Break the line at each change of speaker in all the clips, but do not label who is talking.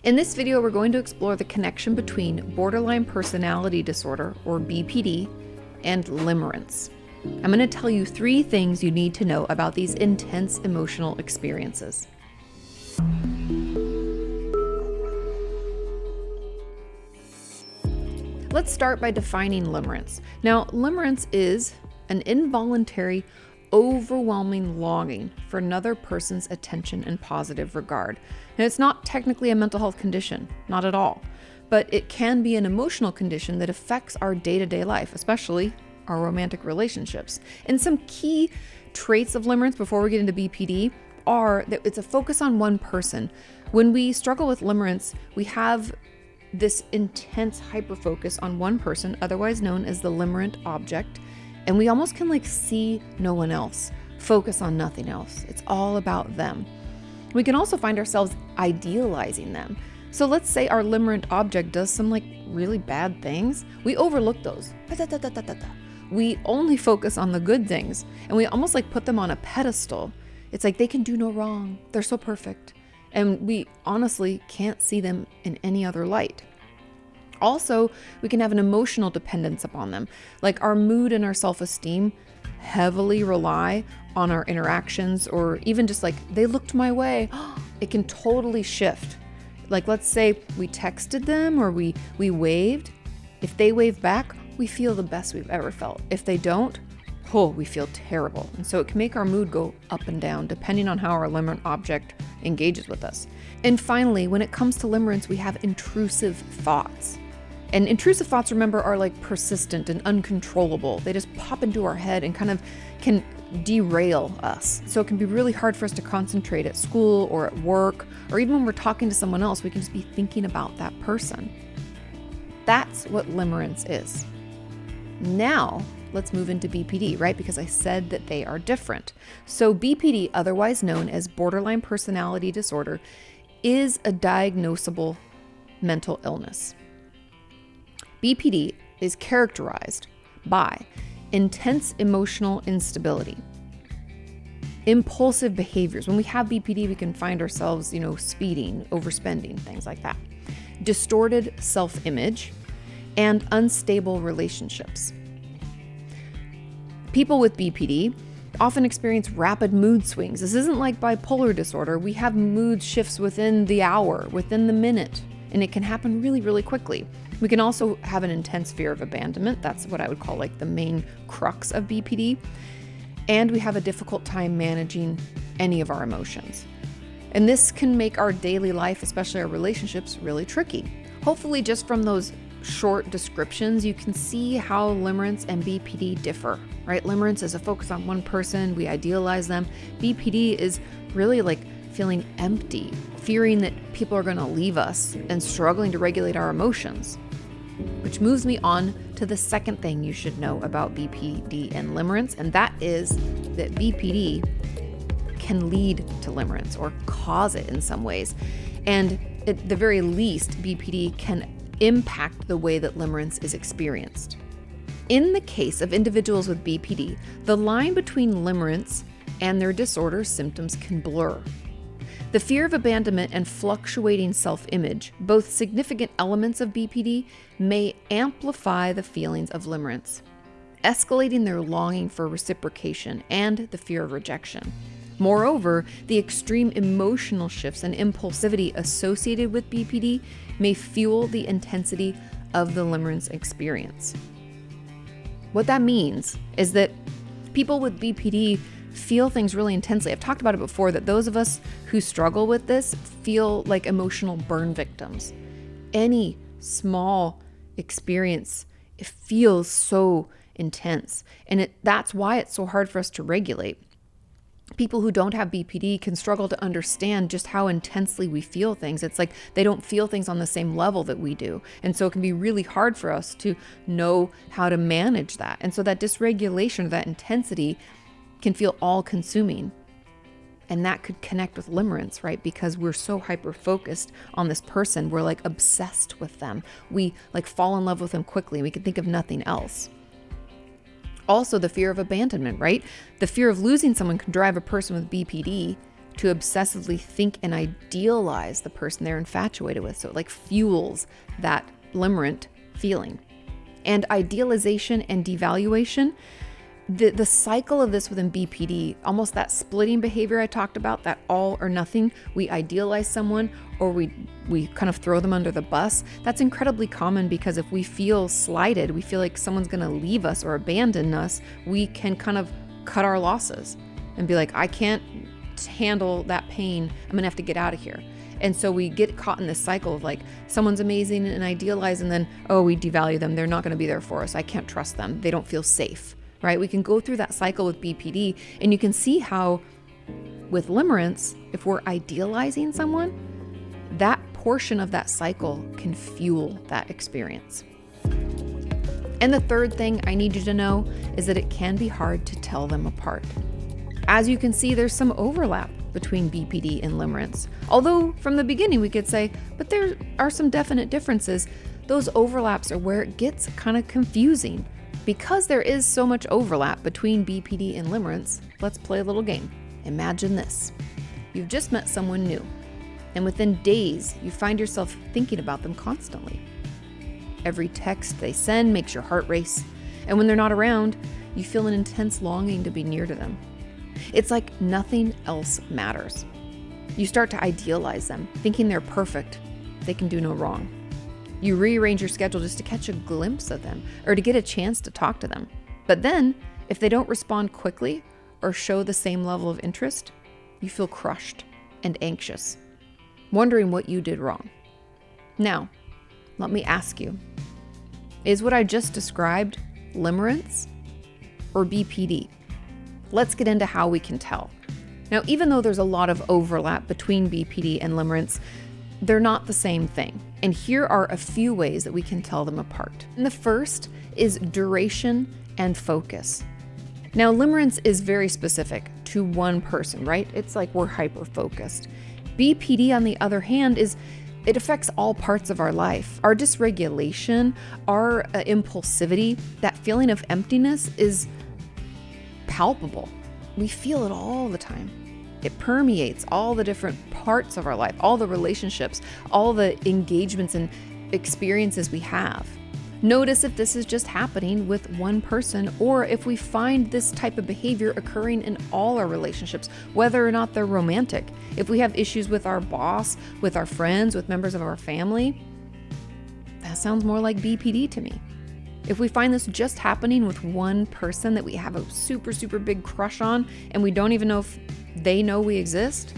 In this video, we're going to explore the connection between borderline personality disorder, or BPD, and limerence. I'm going to tell you 3 things you need to know about these intense emotional experiences. Let's start by defining limerence. Now, limerence is an involuntary, overwhelming longing for another person's attention and positive regard. And it's not technically a mental health condition, not at all, but it can be an emotional condition that affects our day-to-day life, especially our romantic relationships. And some key traits of limerence before we get into BPD are that it's a focus on one person. When we struggle with limerence, we have this intense hyperfocus on one person, otherwise known as the limerent object, and we almost can see no one else, focus on nothing else. It's all about them. We can also find ourselves idealizing them. So let's say our limerent object does some really bad things. We overlook those. We only focus on the good things, and we almost put them on a pedestal. It's like they can do no wrong. They're so perfect. And we honestly can't see them in any other light. Also, we can have an emotional dependence upon them. Our mood and our self-esteem heavily rely on our interactions, or even just they looked my way. It can totally shift. Let's say we texted them or we waved. If they wave back, we feel the best we've ever felt. If they don't, we feel terrible. And so it can make our mood go up and down depending on how our limerent object engages with us. And finally, when it comes to limerence, we have intrusive thoughts. And intrusive thoughts, remember, are persistent and uncontrollable. They just pop into our head and kind of can derail us. So it can be really hard for us to concentrate at school or at work, or even when we're talking to someone else, we can just be thinking about that person. That's what limerence is. Now, let's move into BPD, right? Because I said that they are different. So BPD, otherwise known as borderline personality disorder, is a diagnosable mental illness. BPD is characterized by intense emotional instability, impulsive behaviors. When we have BPD, we can find ourselves, speeding, overspending, things like that, distorted self-image, and unstable relationships. People with BPD often experience rapid mood swings. This isn't like bipolar disorder. We have mood shifts within the hour, within the minute, and it can happen really, really quickly. We can also have an intense fear of abandonment. That's what I would call the main crux of BPD. And we have a difficult time managing any of our emotions. And this can make our daily life, especially our relationships, really tricky. Hopefully, just from those short descriptions, you can see how limerence and BPD differ, right? Limerence is a focus on one person. We idealize them. BPD is really feeling empty, fearing that people are going to leave us, and struggling to regulate our emotions. Which moves me on to the second thing you should know about BPD and limerence, and that is that BPD can lead to limerence or cause it in some ways. And at the very least, BPD can impact the way that limerence is experienced. In the case of individuals with BPD, the line between limerence and their disorder symptoms can blur. The fear of abandonment and fluctuating self-image, both significant elements of BPD, may amplify the feelings of limerence, escalating their longing for reciprocation and the fear of rejection. Moreover, the extreme emotional shifts and impulsivity associated with BPD may fuel the intensity of the limerence experience. What that means is that people with BPD feel things really intensely. I've talked about it before, that those of us who struggle with this feel like emotional burn victims. Any small experience, it feels so intense. And that's why it's so hard for us to regulate. People who don't have BPD can struggle to understand just how intensely we feel things. It's like they don't feel things on the same level that we do. And so it can be really hard for us to know how to manage that. And so that dysregulation, that intensity, can feel all-consuming. And that could connect with limerence, right? Because we're so hyper-focused on this person. We're obsessed with them. We fall in love with them quickly. We can think of nothing else. Also, the fear of abandonment, right? The fear of losing someone can drive a person with BPD to obsessively think and idealize the person they're infatuated with. So it like fuels that limerent feeling. And idealization and devaluation, the cycle of this within BPD, almost that splitting behavior I talked about, that all or nothing, we idealize someone or we kind of throw them under the bus. That's incredibly common because if we feel slighted, we feel like someone's going to leave us or abandon us, we can kind of cut our losses and be like, I can't handle that pain. I'm going to have to get out of here. And so we get caught in this cycle of like, someone's amazing and idealized, and then, oh, we devalue them. They're not going to be there for us. I can't trust them. They don't feel safe. Right? We can go through that cycle with BPD, and you can see how with limerence, if we're idealizing someone, that portion of that cycle can fuel that experience. And the third thing I need you to know is that it can be hard to tell them apart. As you can see, there's some overlap between BPD and limerence. Although from the beginning we could say, but there are some definite differences. Those overlaps are where it gets kind of confusing. Because there is so much overlap between BPD and limerence, let's play a little game. Imagine this. You've just met someone new, and within days, you find yourself thinking about them constantly. Every text they send makes your heart race, and when they're not around, you feel an intense longing to be near to them. It's like nothing else matters. You start to idealize them, thinking they're perfect. They can do no wrong. You rearrange your schedule just to catch a glimpse of them or to get a chance to talk to them. But then, if they don't respond quickly or show the same level of interest, you feel crushed and anxious, wondering what you did wrong. Now, let me ask you, is what I just described limerence or BPD? Let's get into how we can tell. Now, even though there's a lot of overlap between BPD and limerence, they're not the same thing. And here are a few ways that we can tell them apart. And the first is duration and focus. Now, limerence is very specific to one person, right? It's like we're hyper-focused. BPD, on the other hand, it affects all parts of our life. Our dysregulation, our impulsivity, that feeling of emptiness is palpable. We feel it all the time. It permeates all the different parts of our life, all the relationships, all the engagements and experiences we have. Notice if this is just happening with one person or if we find this type of behavior occurring in all our relationships, whether or not they're romantic. If we have issues with our boss, with our friends, with members of our family, that sounds more like BPD to me. If we find this just happening with one person that we have a super, super big crush on and we don't even know if they know we exist,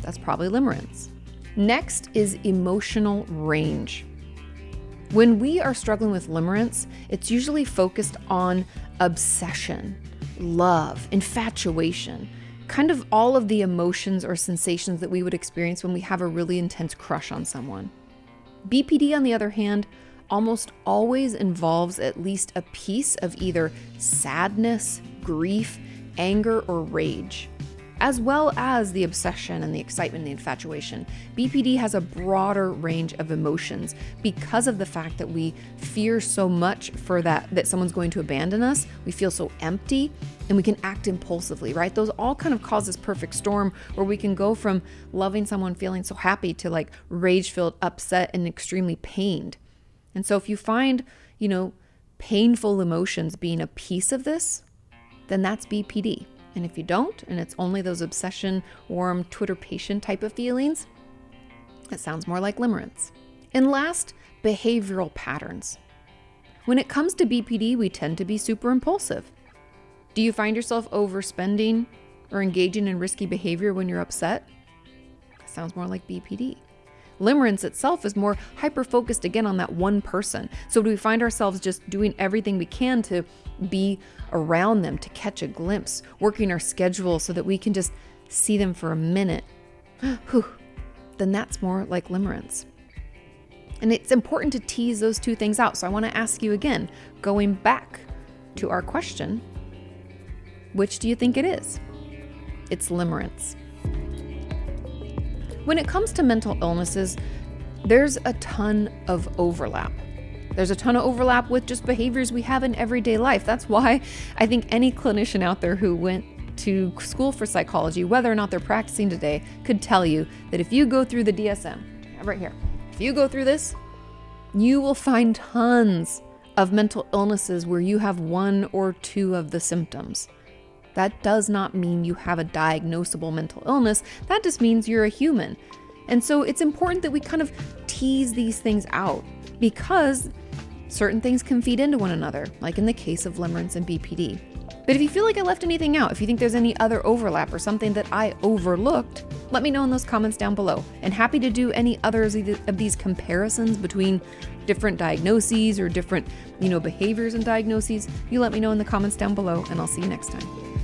that's probably limerence. Next is emotional range. When we are struggling with limerence, it's usually focused on obsession, love, infatuation, kind of all of the emotions or sensations that we would experience when we have a really intense crush on someone. BPD, on the other hand, almost always involves at least a piece of either sadness, grief, anger, or rage, as well as the obsession and the excitement and the infatuation. BPD has a broader range of emotions because of the fact that we fear so much for that someone's going to abandon us. We feel so empty and we can act impulsively, right? Those all kind of cause this perfect storm where we can go from loving someone, feeling so happy, to like rage-filled, upset, and extremely pained. And so if you find, painful emotions being a piece of this, then that's BPD. And if you don't, and it's only those obsession, warm, Twitter-patient type of feelings, it sounds more like limerence. And last, behavioral patterns. When it comes to BPD, we tend to be super impulsive. Do you find yourself overspending or engaging in risky behavior when you're upset? That sounds more like BPD. Limerence itself is more hyper-focused again on that one person. So do we find ourselves just doing everything we can to be around them, to catch a glimpse, working our schedule so that we can just see them for a minute? Then that's more like limerence. And it's important to tease those two things out. So I want to ask you again, going back to our question, which do you think it is? It's limerence. When it comes to mental illnesses, there's a ton of overlap. There's a ton of overlap with just behaviors we have in everyday life. That's why I think any clinician out there who went to school for psychology, whether or not they're practicing today, could tell you that if you go through the DSM, right here, if you go through this, you will find tons of mental illnesses where you have one or two of the symptoms. That does not mean you have a diagnosable mental illness. That just means you're a human. And so it's important that we kind of tease these things out, because certain things can feed into one another, like in the case of limerence and BPD. But if you feel like I left anything out, if you think there's any other overlap or something that I overlooked, let me know in those comments down below. And happy to do any others of these comparisons between different diagnoses or different, behaviors and diagnoses. You let me know in the comments down below, and I'll see you next time.